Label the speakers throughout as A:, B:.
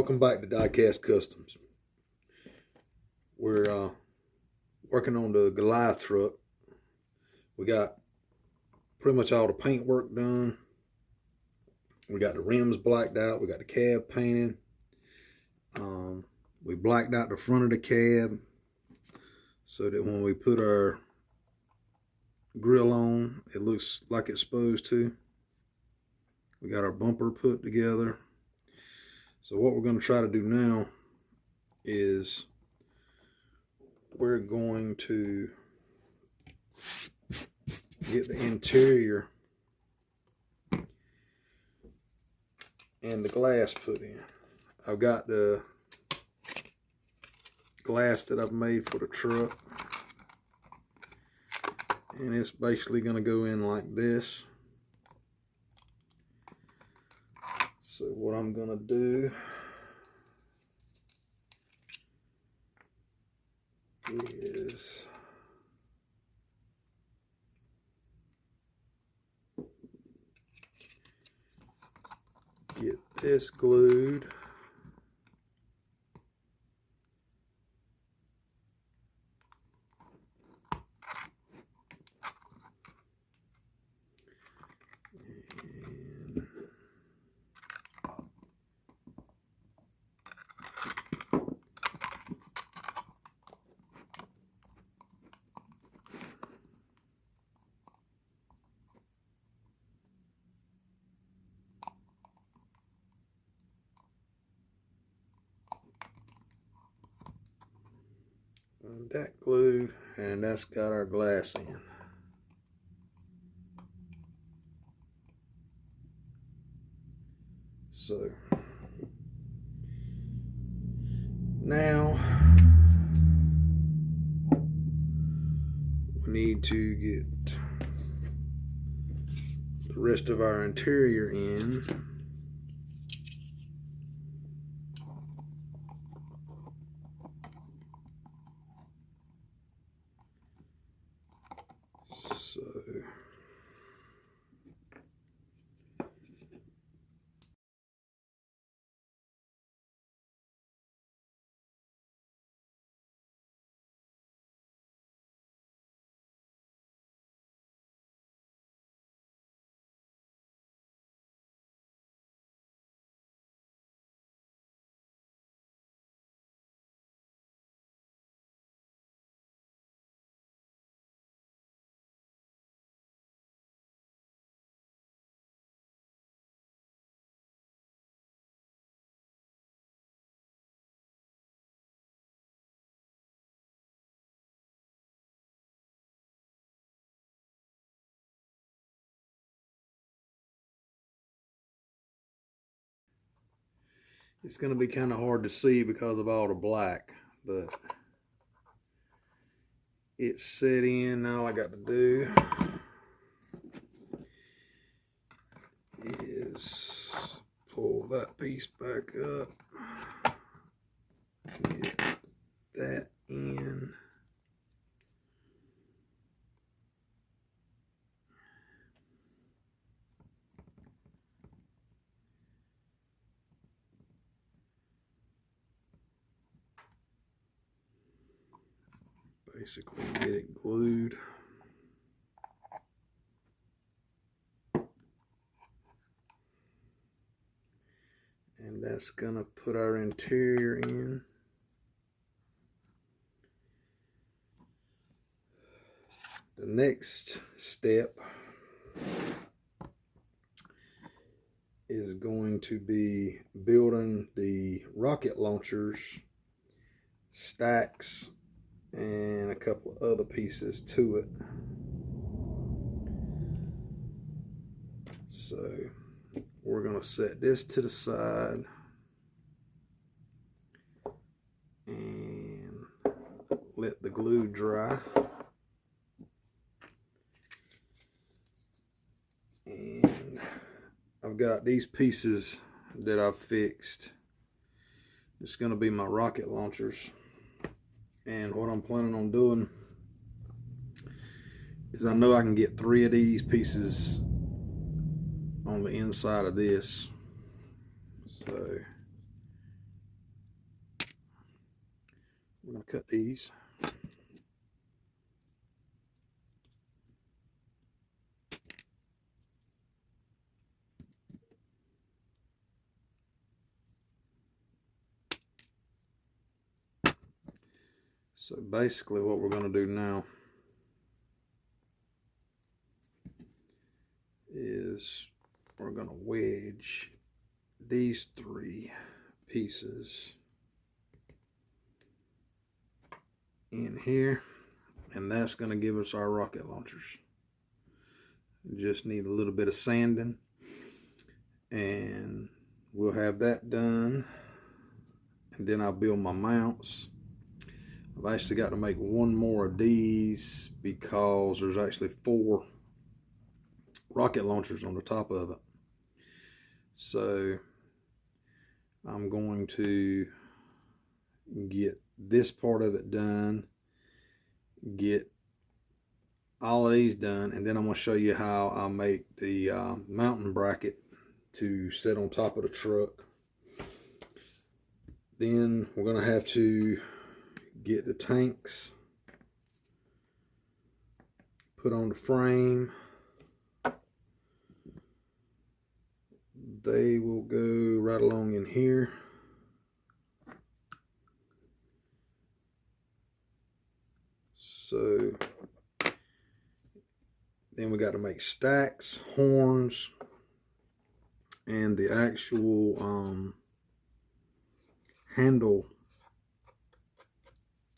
A: Welcome back to Diecast Customs. We're working on the Golith truck. We got pretty much all the paint work done. We got the rims blacked out. We got the cab painted. We blacked out the front of the cab so that when we put our grill on, it looks like it's supposed to. We got our bumper put together. So what we're going to try to do now is we're going to get the interior and the glass put in. I've got the glass that I've made for the truck, and it's basically going to go in like this. So what I'm going to do is get this glued. And that glued, and that's got our glass in. So now we need to get the rest of our interior in. So it's going to be kind of hard to see because of all the black, but it's set in. Now all I got to do is pull that piece back up, get that in. Basically get it glued. And that's gonna put our interior in. The next step is going to be building the rocket launchers, stacks, and a couple of other pieces to it. So we're going to set this to the side and let the glue dry. And I've got these pieces that I've fixed. It's going to be my rocket launchers. And what I'm planning on doing is I know I can get 3 of these pieces on the inside of this. So we're going to cut these. So basically what we're going to do now is we're going to wedge these 3 pieces in here, and that's going to give us our rocket launchers. Just need a little bit of sanding, and we'll have that done, and then I'll build my mounts. I've actually got to make 1 more of these because there's actually 4 rocket launchers on the top of it. So I'm going to get this part of it done, get all of these done, and then I'm going to show you how I make the mountain bracket to sit on top of the truck. Then we're going to have to get the tanks put on the frame. They will go right along in here. So then we got to make stacks, horns, and the actual handle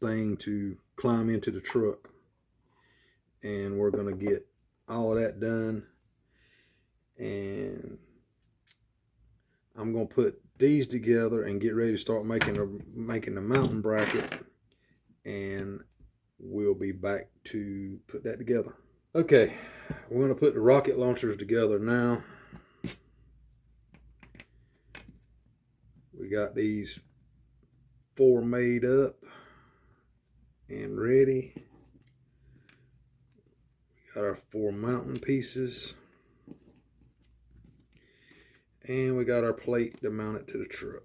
A: thing to climb into the truck. And we're going to get all of that done. And I'm going to put these together and get ready to start making the mountain bracket. And we'll be back to put that together. Okay, we're going to put the rocket launchers together now. We got these 4 made up and ready. We got our 4 mountain pieces. And we got our plate to mount it to the truck.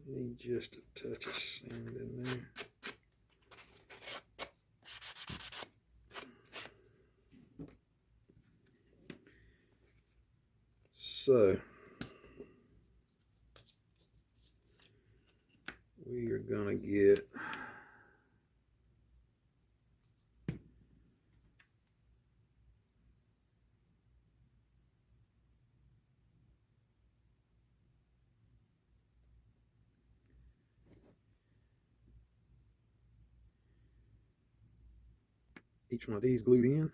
A: Need just a touch of sand in there. So we are gonna get each one of these glued in.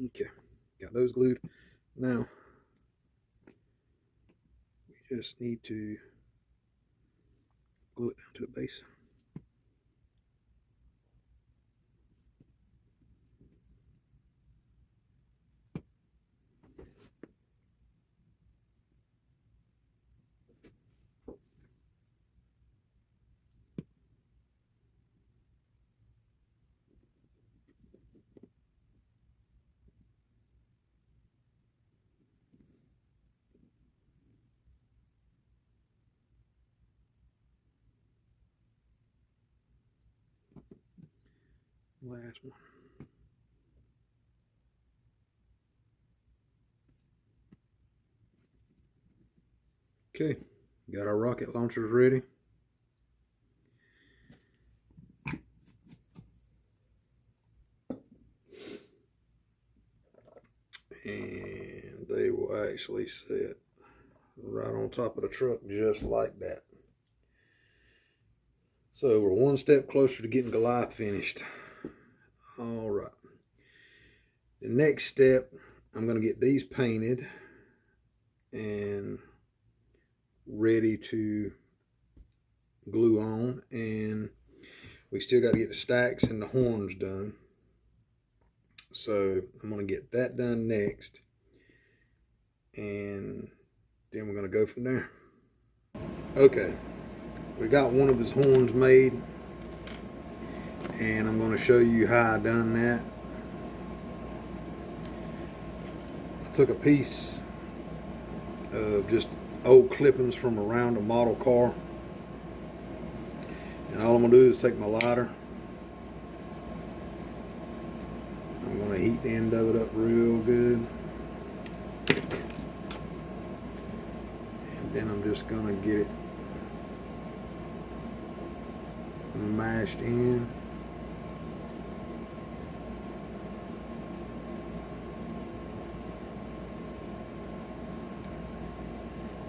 A: Okay, got those glued. Now we just need to glue it down to the base. Last one. Okay, got our rocket launchers ready. And they will actually sit right on top of the truck just like that. So we're 1 step closer to getting Golith finished. All right. The next step, I'm going to get these painted and ready to glue on, and We still got to get the stacks and the horns done. So I'm going to get that done next. And then we're going to go from there. Okay. We got one of his horns made. And I'm going to show you how I done that. I took a piece of just old clippings from around a model car. And all I'm going to do is take my lighter. I'm going to heat the end of it up real good. And then I'm just going to get it mashed in.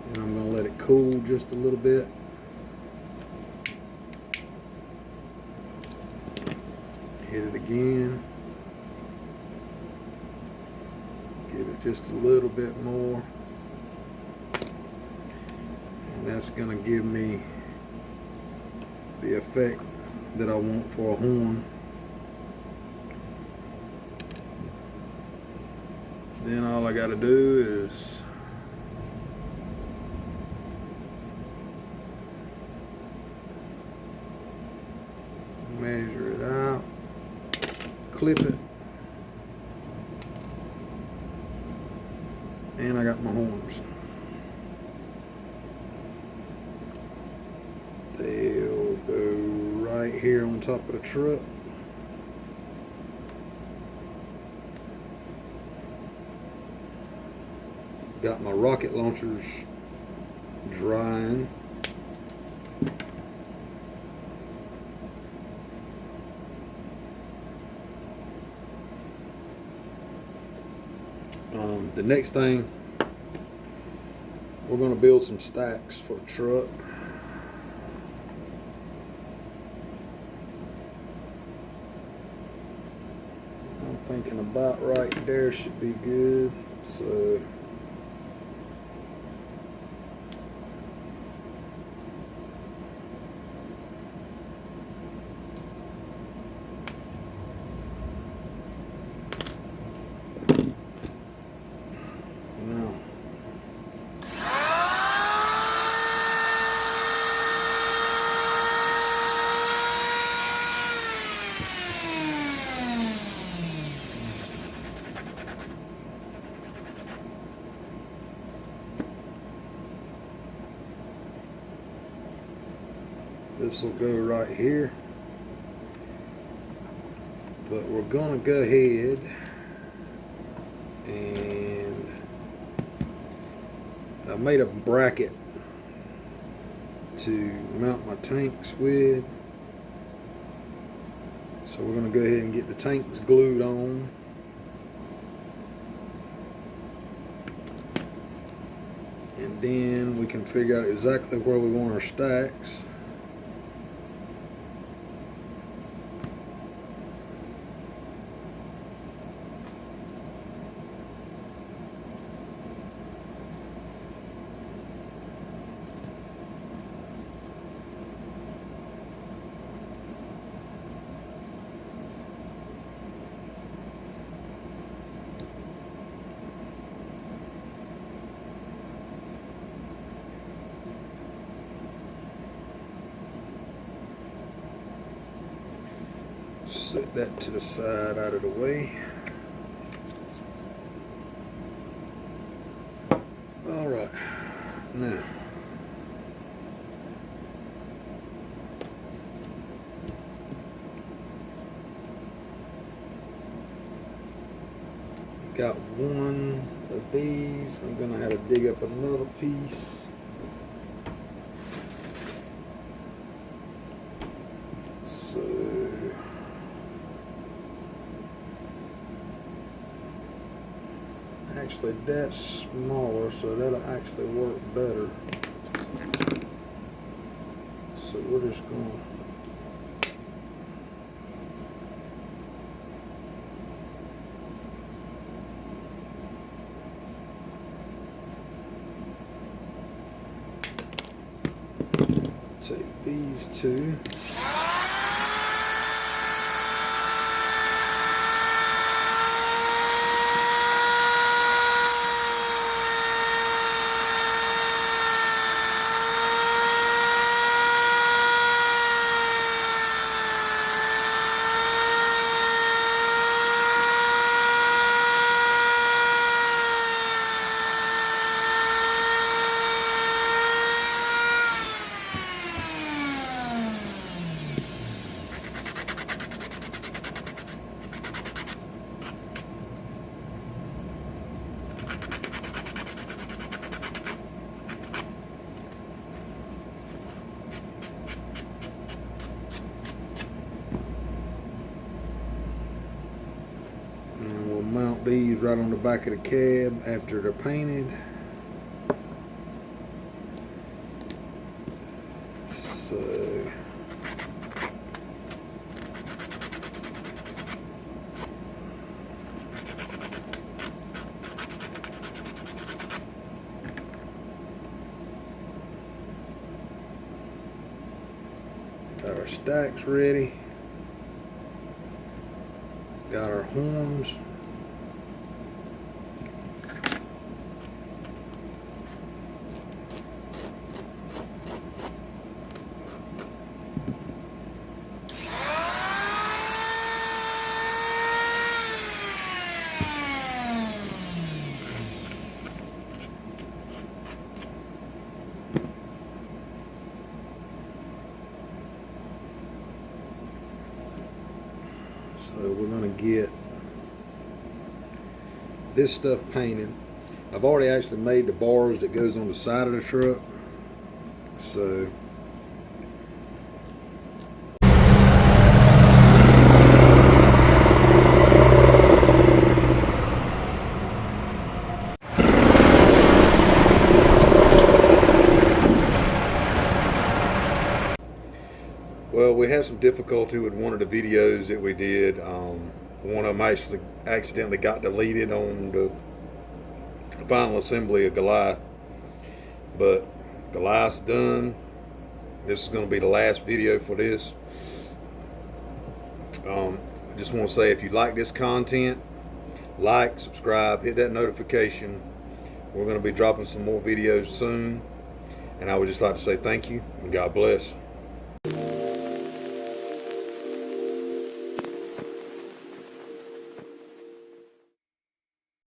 A: And I'm going to let it cool just a little bit. Hit it again. Give it just a little bit more. And that's going to give me the effect that I want for a horn. Then all I got to do is measure it out, clip it, and I got my horns. They'll go right here on top of the truck. Got my rocket launchers drying. The next thing, we're going to build some stacks for the truck. I'm thinking about right there should be good. So this will go right here, but we're gonna go ahead and I made a bracket to mount my tanks with, so we're gonna go ahead and get the tanks glued on. And then we can figure out exactly where we want our stacks. Set that to the side out of the way. All right, now got one of these. I'm gonna have to dig up another piece. So actually that's smaller, so that'll actually work better. So we're just going to take these two. beads right on the back of the cab after they're painted. So got our stacks ready. Got our horns. So we're going to get this stuff painted. I've already actually made the bars that goes on the side of the truck. So well, we had some difficulty with one of the videos that we did. One of them actually accidentally got deleted on the final assembly of Golith. But Golith's done. This is going to be the last video for this. I just want to say, if you like this content, like, subscribe, hit that notification. We're going to be dropping some more videos soon. And I would just like to say thank you and God bless.